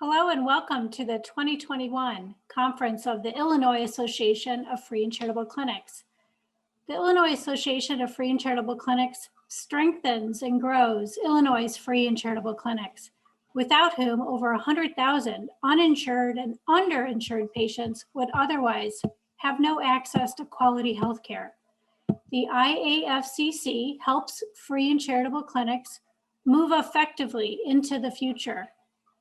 Hello and welcome to the 2021 conference of the Illinois Association of Free and Charitable Clinics. The Illinois Association of Free and Charitable Clinics strengthens and grows Illinois' free and charitable clinics, without whom over 100,000 uninsured and underinsured patients would otherwise have no access to quality health care. The IAFCC helps free and charitable clinics move effectively into the future,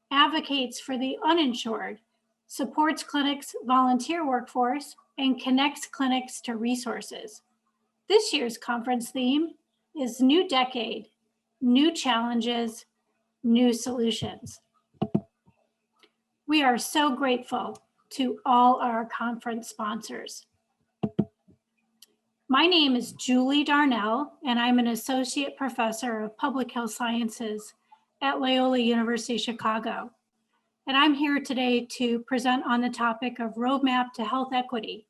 advocates for the uninsured, supports clinics' volunteer workforce, and connects clinics to resources. This year's conference theme is New Decade, New Challenges, New Solutions. We are so grateful to all our conference sponsors. My name is Julie Darnell, and I'm an Associate Professor of Public Health Sciences at Loyola University Chicago. And I'm here today to present on the topic of Roadmap to Health Equity,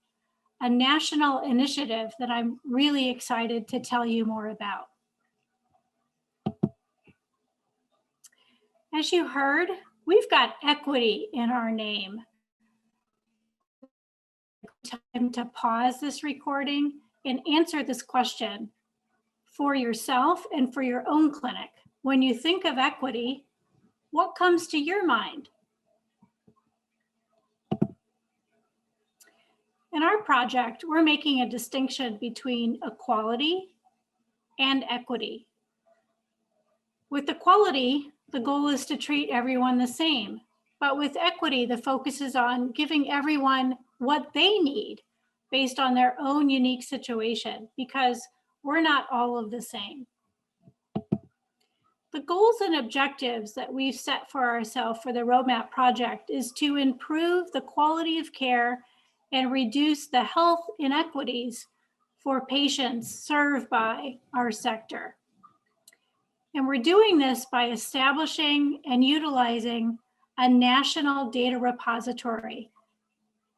a national initiative that I'm really excited to tell you more about. As you heard, we've got equity in our name. Time to pause this recording and answer this question for yourself and for your own clinic. When you think of equity, what comes to your mind? In our project, we're making a distinction between equality and equity. With equality, the goal is to treat everyone the same. But with equity, the focus is on giving everyone what they need based on their own unique situation, because we're not all of the same. The goals and objectives that we've set for ourselves for the Roadmap project is to improve the quality of care and reduce the health inequities for patients served by our sector. And we're doing this by establishing and utilizing a national data repository,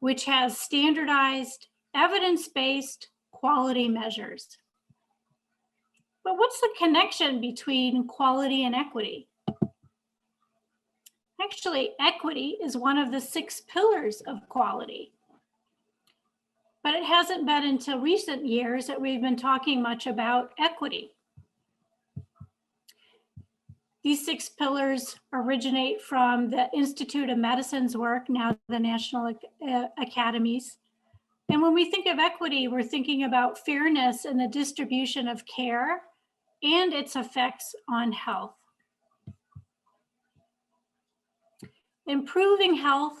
which has standardized, evidence-based quality measures. But what's the connection between quality and equity? Actually, equity is one of the 6 pillars of quality. But it hasn't been until recent years that we've been talking much about equity. These 6 pillars originate from the Institute of Medicine's work, now the National Academies. And when we think of equity, we're thinking about fairness in the distribution of care and its effects on health. Improving health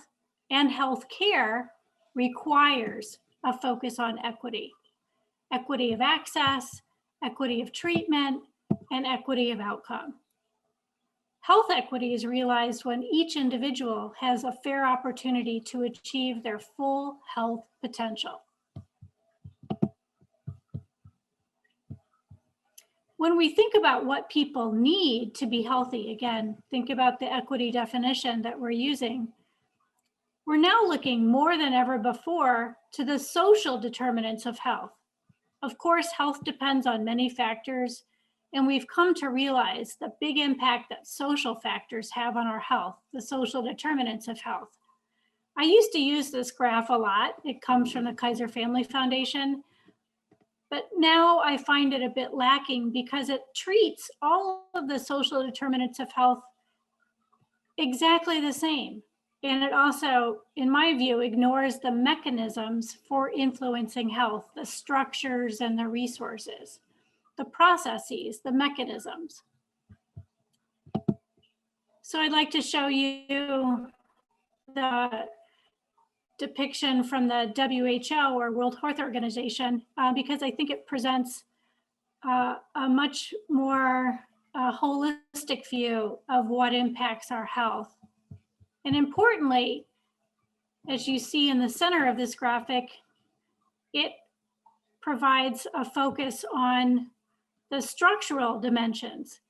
and health care requires a focus on equity. Equity of access, equity of treatment, and equity of outcome. Health equity is realized when each individual has a fair opportunity to achieve their full health potential. When we think about what people need to be healthy, again, think about the equity definition that we're using. We're now looking more than ever before to the social determinants of health. Of course, health depends on many factors, and we've come to realize the big impact that social factors have on our health, the social determinants of health. I used to use this graph a lot. It comes from the Kaiser Family Foundation. But now I find it a bit lacking because it treats all of the social determinants of health exactly the same. And it also, in my view, ignores the mechanisms for influencing health, the structures and the resources, the processes, the mechanisms. So I'd like to show you the depiction from the WHO, or World Health Organization, because I think it presents a much more holistic view of what impacts our health. And importantly, as you see in the center of this graphic, it provides a focus on the structural dimensions,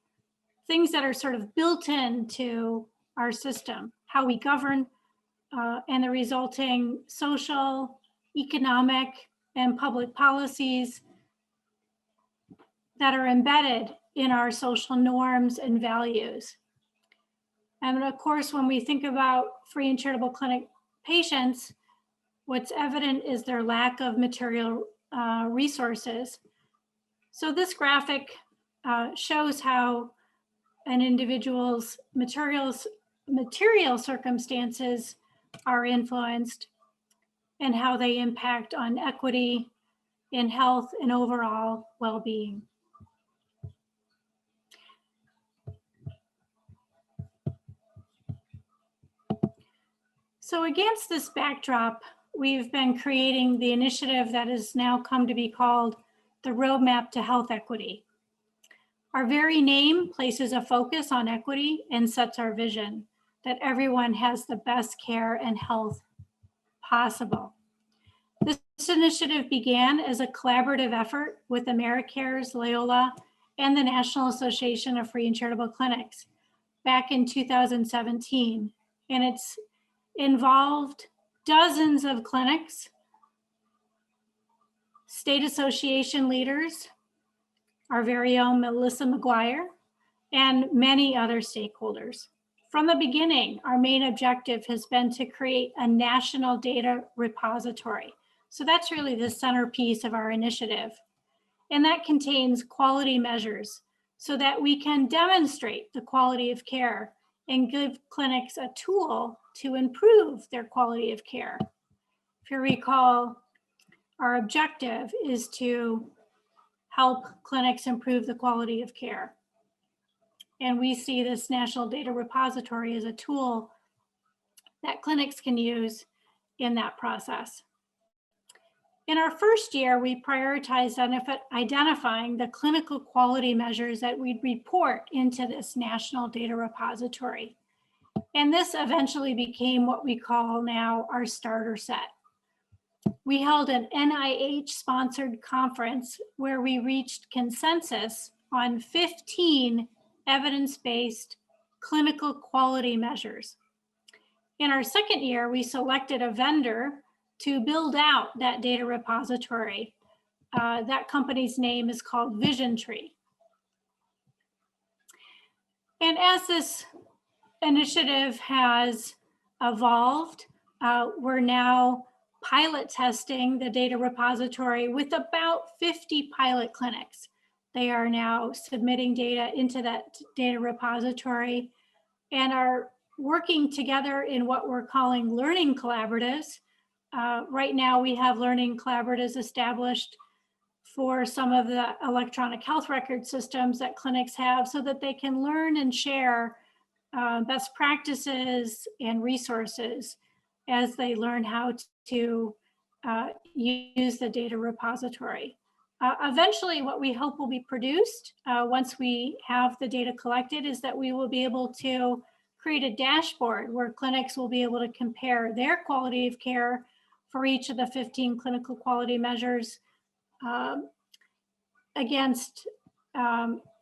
things that are sort of built into our system, how we govern, and the resulting social, economic, and public policies that are embedded in our social norms and values. And of course, when we think about free and charitable clinic patients, what's evident is their lack of material resources. So this graphic shows how an individual's material circumstances are influenced and how they impact on equity in health and overall well-being. So against this backdrop, we've been creating the initiative that has now come to be called the Roadmap to Health Equity. Our very name places a focus on equity and sets our vision that everyone has the best care and health possible. This initiative began as a collaborative effort with AmeriCares, Loyola, and the National Association of Free and Charitable Clinics back in 2017. And it's involved dozens of clinics, state association leaders, our very own Melissa McGuire, and many other stakeholders. From the beginning, our main objective has been to create a national data repository. So that's really the centerpiece of our initiative. And that contains quality measures so that we can demonstrate the quality of care and give clinics a tool to improve their quality of care. If you recall, our objective is to help clinics improve the quality of care. And we see this national data repository as a tool that clinics can use in that process. In our first year, we prioritized identifying the clinical quality measures that we'd report into this national data repository. And this eventually became what we call now our starter set. We held an NIH-sponsored conference where we reached consensus on 15 evidence-based clinical quality measures. In our second year, we selected a vendor to build out that data repository. That company's name is called Vision Tree. And as this initiative has evolved, we're now pilot testing the data repository with about 50 pilot clinics. They are now submitting data into that data repository and are working together in what we're calling learning collaboratives. Right now we have learning collaboratives established for some of the electronic health record systems that clinics have so that they can learn and share best practices and resources as they learn how to use the data repository. Eventually, what we hope will be produced once we have the data collected is that we will be able to create a dashboard where clinics will be able to compare their quality of care for each of the 15 clinical quality measures against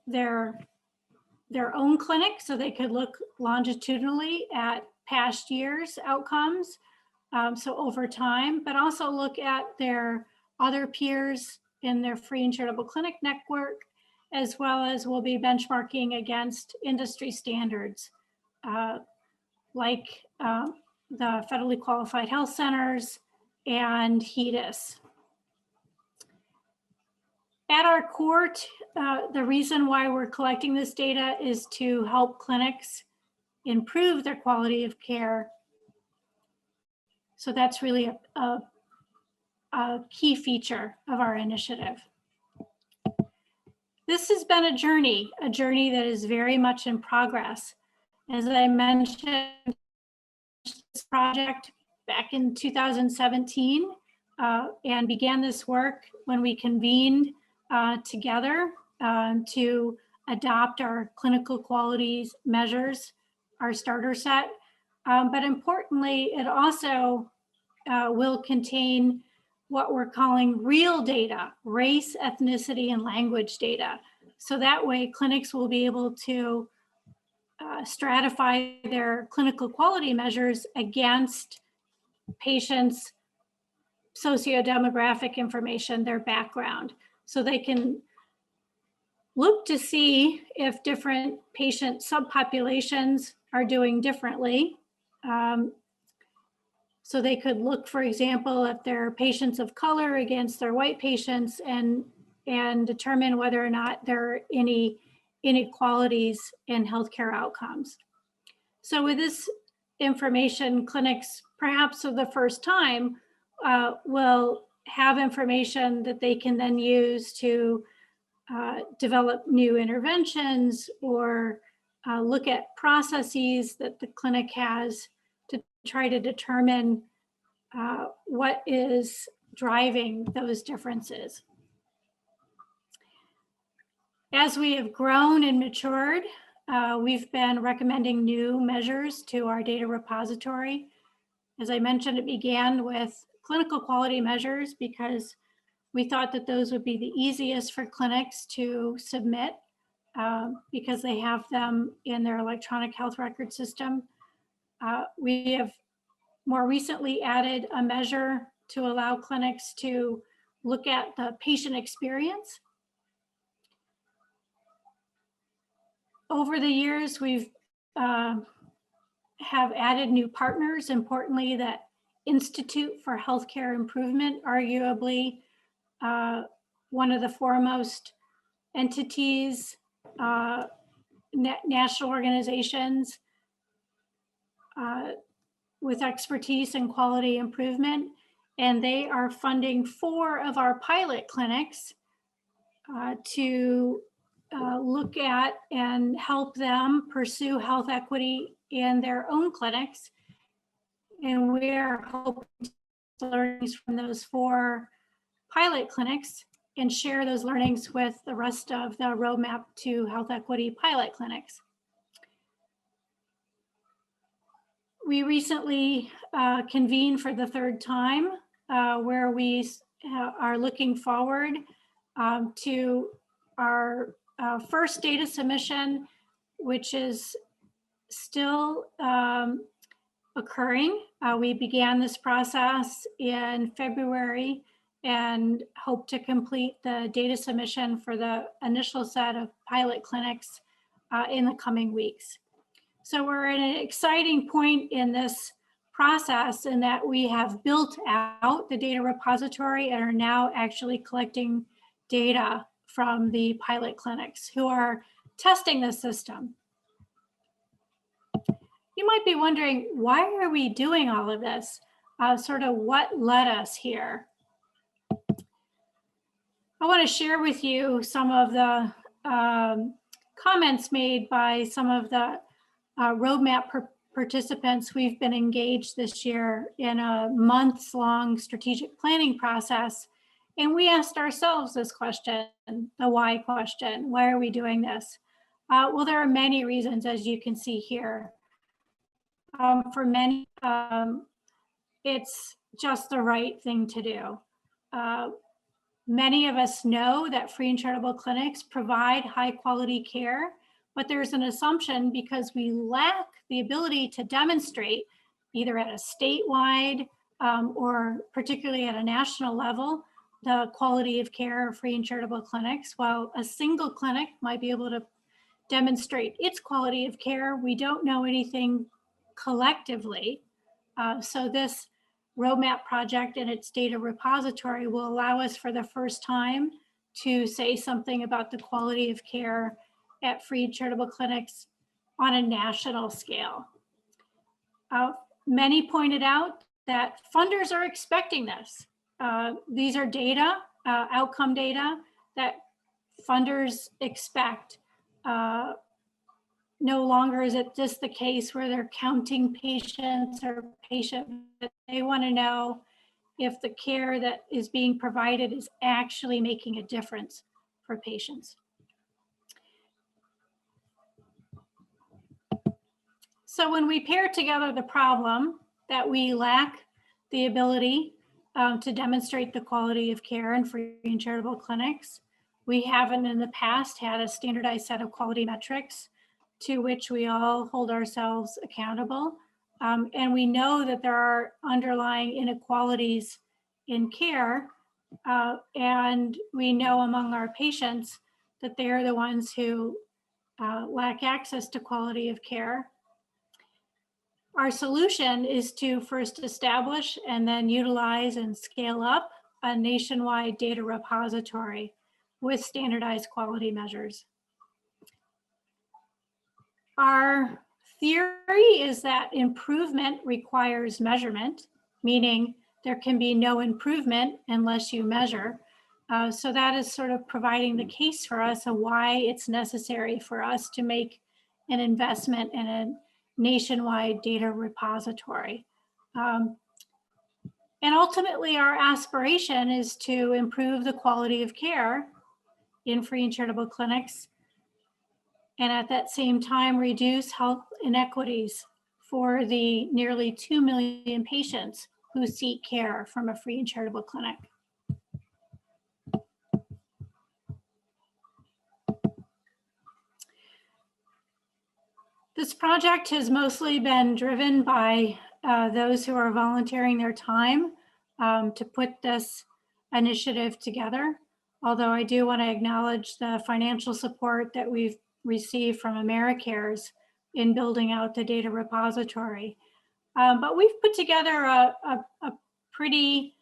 their own clinic, so they could look longitudinally at past years' outcomes, so over time, but also look at their other peers in their free and charitable clinic network, as well as we'll be benchmarking against industry standards like the federally qualified health centers and HEDIS. At our core, the reason why we're collecting this data is to help clinics improve their quality of care. So that's really a key feature of our initiative. This has been a journey that is very much in progress. As I mentioned, this project back in 2017 and began this work when we convened together to adopt our clinical qualities measures, our starter set. But importantly, it also will contain what we're calling real data, race, ethnicity, and language data. So that way clinics will be able to stratify their clinical quality measures against patients' sociodemographic information, their background. So they can look to see if different patient subpopulations are doing differently. So they could look, for example, at their patients of color against their white patients and determine whether or not there are any inequalities in healthcare outcomes. So with this information, clinics, perhaps for the first time, will have information that they can then use to develop new interventions or look at processes that the clinic has to try to determine what is driving those differences. As we have grown and matured, we've been recommending new measures to our data repository. As I mentioned, it began with clinical quality measures because we thought that those would be the easiest for clinics to submit because they have them in their electronic health record system. We have more recently added a measure to allow clinics to look at the patient experience. Over the years, we've have added new partners, importantly, that Institute for Healthcare Improvement, arguably one of the foremost entities, national organizations with expertise in quality improvement. And they are funding 4 of our pilot clinics to look at and help them pursue health equity in their own clinics. And we are hoping to learnings from those 4 pilot clinics and share those learnings with the rest of the roadmap to health equity pilot clinics. We recently convened for the 3rd time where we are looking forward to our first data submission, which is still occurring. We began this process in February and hope to complete the data submission for the initial set of pilot clinics in the coming weeks. So we're at an exciting point in this process in that we have built out the data repository and are now actually collecting data from the pilot clinics who are testing the system. You might be wondering, why are we doing all of this? Sort of what led us here? I want to share with you some of the comments made by some of the roadmap participants. We've been engaged this year in a months-long strategic planning process. And we asked ourselves this question, the why question. Why are we doing this? Well, there are many reasons, as you can see here. For many, it's just the right thing to do. Many of us know that free and charitable clinics provide high quality care, but there's an assumption because we lack the ability to demonstrate either at a statewide or particularly at a national level, the quality of care of free and charitable clinics. While a single clinic might be able to demonstrate its quality of care, we don't know anything collectively. So this roadmap project and its data repository will allow us for the first time to say something about the quality of care at free and charitable clinics on a national scale. Many pointed out that funders are expecting this. These are data, outcome data that funders expect. No longer is it just the case where they're counting patients or patients. They want to know if the care that is being provided is actually making a difference for patients. So when we pair together the problem that we lack the ability to demonstrate the quality of care in free and charitable clinics, we haven't in the past had a standardized set of quality metrics to which we all hold ourselves accountable. And we know that there are underlying inequalities in care. And we know among our patients that they are the ones who lack access to quality of care. Our solution is to first establish and then utilize and scale up a nationwide data repository with standardized quality measures. Our theory is that improvement requires measurement, meaning there can be no improvement unless you measure. So that is sort of providing the case for us of why it's necessary for us to make an investment in a nationwide data repository. And ultimately, our aspiration is to improve the quality of care in free and charitable clinics, and at that same time, reduce health inequities for the nearly 2 million patients who seek care from a free and charitable clinic. This project has mostly been driven by those who are volunteering their time to put this initiative together. Although I do want to acknowledge the financial support that we've received from AmeriCares in building out the data repository. But we've put together a pretty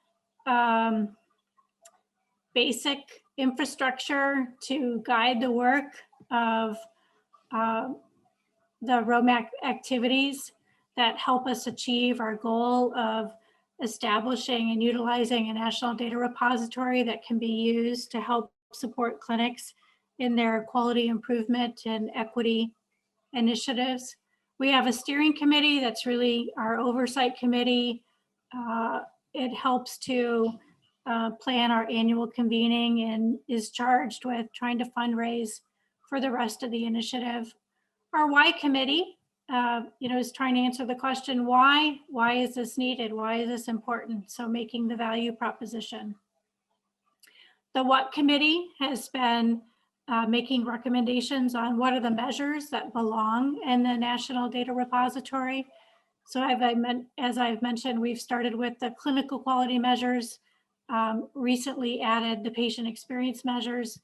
basic infrastructure to guide the work of the roadmap activities that help us achieve our goal of establishing and utilizing a national data repository that can be used to help support clinics in their quality improvement and equity initiatives. We have a steering committee that's really our oversight committee. It helps to plan our annual convening and is charged with trying to fundraise for the rest of the initiative. Our why committee, is trying to answer the question, why is this needed? Why is this important? So making the value proposition. The what committee has been making recommendations on what are the measures that belong in the National Data Repository. So as I've mentioned, we've started with the clinical quality measures, recently added the patient experience measures.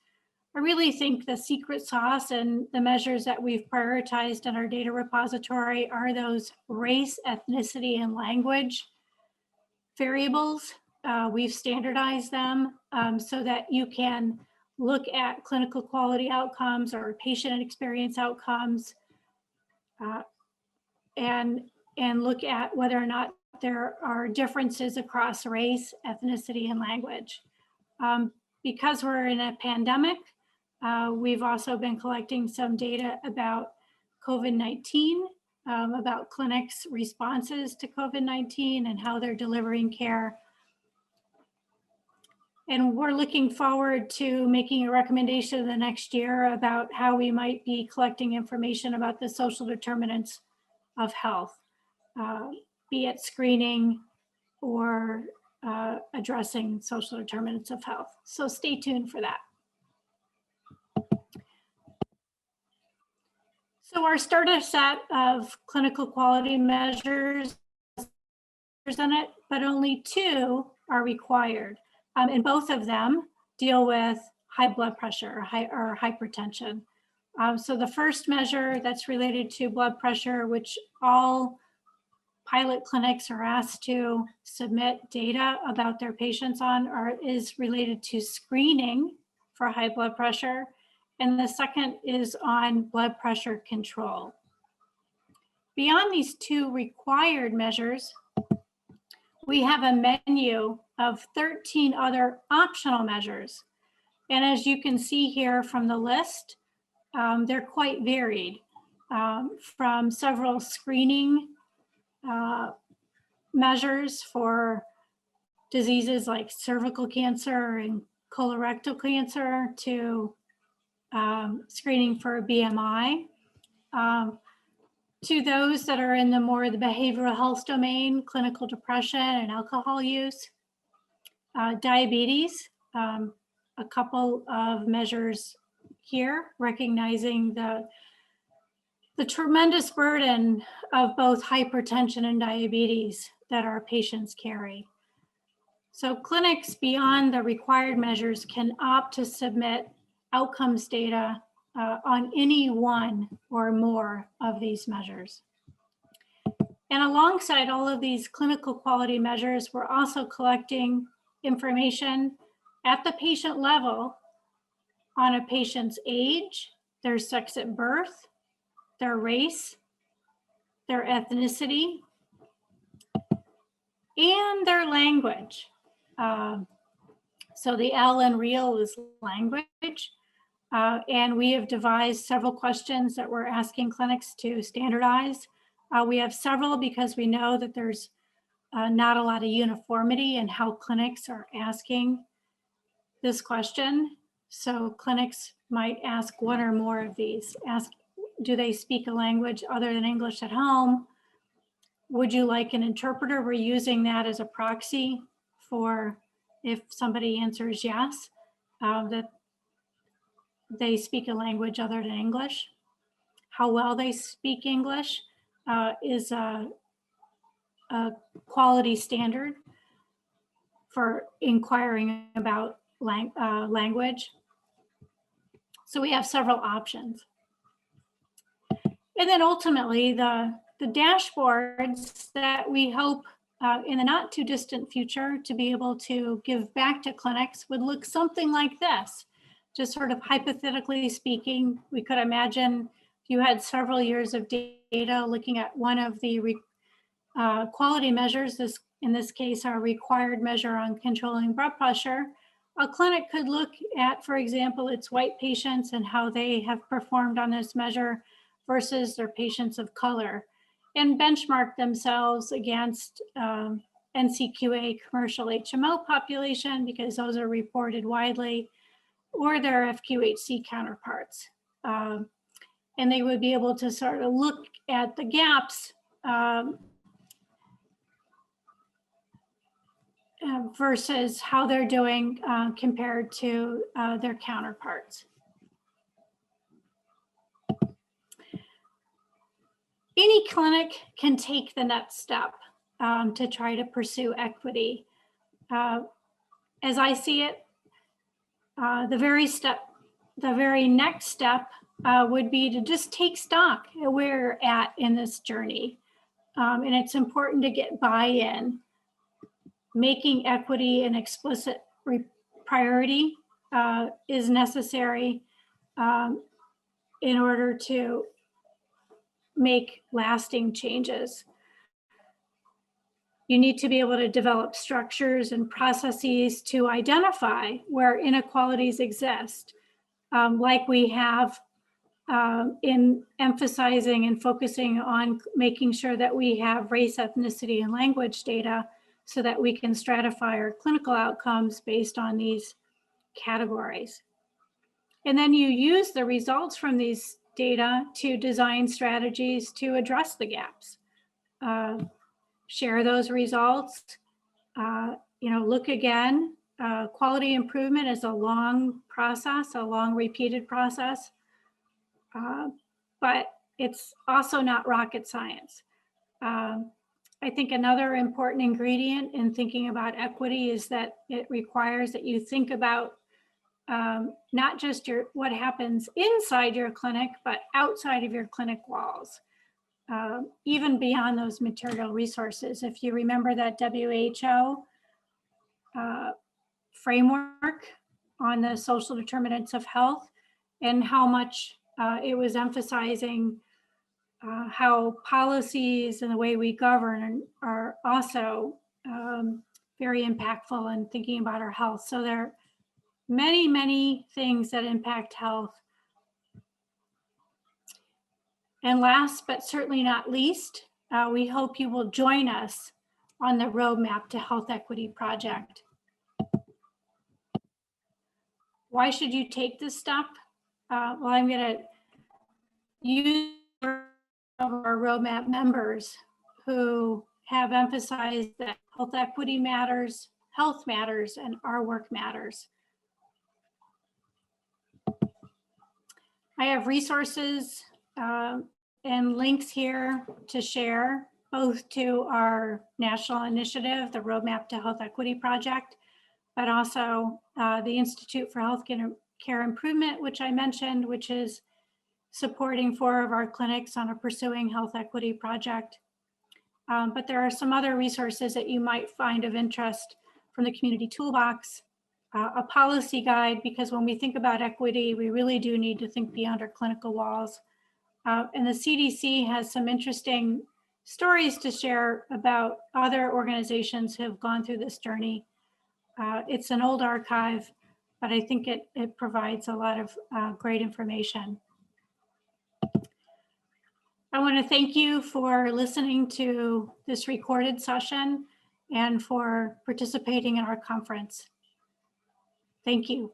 I really think the secret sauce and the measures that we've prioritized in our data repository are those race, ethnicity, and language variables. We've standardized them so that you can look at clinical quality outcomes or patient experience outcomes and look at whether or not there are differences across race, ethnicity, and language. Because we're in a pandemic, we've also been collecting some data about COVID-19, about clinics' responses to COVID-19 and how they're delivering care. And we're looking forward to making a recommendation the next year about how we might be collecting information about the social determinants of health, be it screening or addressing social determinants of health. So stay tuned for that. So our starter set of clinical quality measures presented, but only 2 are required. And both of them deal with high blood pressure or hypertension. So the first measure that's related to blood pressure, which all pilot clinics are asked to submit data about their patients on, is related to screening for high blood pressure. And the second is on blood pressure control. Beyond these 2 required measures, we have a menu of 13 other optional measures. And as you can see here from the list, they're quite varied, from several screening measures for diseases like cervical cancer and colorectal cancer to screening for BMI, to those that are in the behavioral health domain, clinical depression and alcohol use, diabetes, a couple of measures here, recognizing the tremendous burden of both hypertension and diabetes that our patients carry. So clinics beyond the required measures can opt to submit outcomes data on any one or more of these measures. And alongside all of these clinical quality measures, we're also collecting information at the patient level on a patient's age, their sex at birth, their race, their ethnicity, and their language. So the L in real is language. And we have devised several questions that we're asking clinics to standardize. We have several because we know that there's not a lot of uniformity in how clinics are asking this question. So clinics might ask one or more of these. Ask, do they speak a language other than English at home? Would you like an interpreter? We're using that as a proxy for if somebody answers yes, that they speak a language other than English. How well they speak English is a quality standard for inquiring about language. So we have several options. And then ultimately the dashboards that we hope in the not too distant future to be able to give back to clinics would look something like this. Just sort of hypothetically speaking, we could imagine if you had several years of data looking at one of the quality measures, in this case, our required measure on controlling blood pressure, a clinic could look at, for example, its white patients and how they have performed on this measure versus their patients of color, and benchmark themselves against NCQA commercial HMO population, because those are reported widely, or their FQHC counterparts. And they would be able to sort of look at the gaps versus how they're doing compared to their counterparts. Any clinic can take the next step to try to pursue equity. As I see it, the very next step would be to just take stock of where we're at in this journey. And it's important to get buy-in. Making equity an explicit priority is necessary in order to make lasting changes. You need to be able to develop structures and processes to identify where inequalities exist, like we have in emphasizing and focusing on making sure that we have race, ethnicity, and language data so that we can stratify our clinical outcomes based on these categories. And then you use the results from these data to design strategies to address the gaps. Share those results, look again. Quality improvement is a long process, a long repeated process, but it's also not rocket science. I think another important ingredient in thinking about equity is that it requires that you think about not just what happens inside your clinic, but outside of your clinic walls, even beyond those material resources. If you remember that WHO framework on the social determinants of health and how much it was emphasizing how policies and the way we govern are also very impactful in thinking about our health. So there are many, many things that impact health. And last, but certainly not least, we hope you will join us on the Roadmap to Health Equity project. Why should you take this step? Well, I'm going to use our Roadmap members who have emphasized that health equity matters, health matters, and our work matters. I have resources and links here to share, both to our national initiative, the Roadmap to Health Equity project, but also the Institute for Healthcare Improvement, which I mentioned, which is supporting 4 of our clinics on a Pursuing Health Equity project. but there are some other resources that you might find of interest from the community toolbox, a policy guide, because when we think about equity, we really do need to think beyond our clinical walls. And the CDC has some interesting stories to share about other organizations who have gone through this journey. It's an old archive, but I think it provides a lot of great information. I want to thank you for listening to this recorded session and for participating in our conference. Thank you.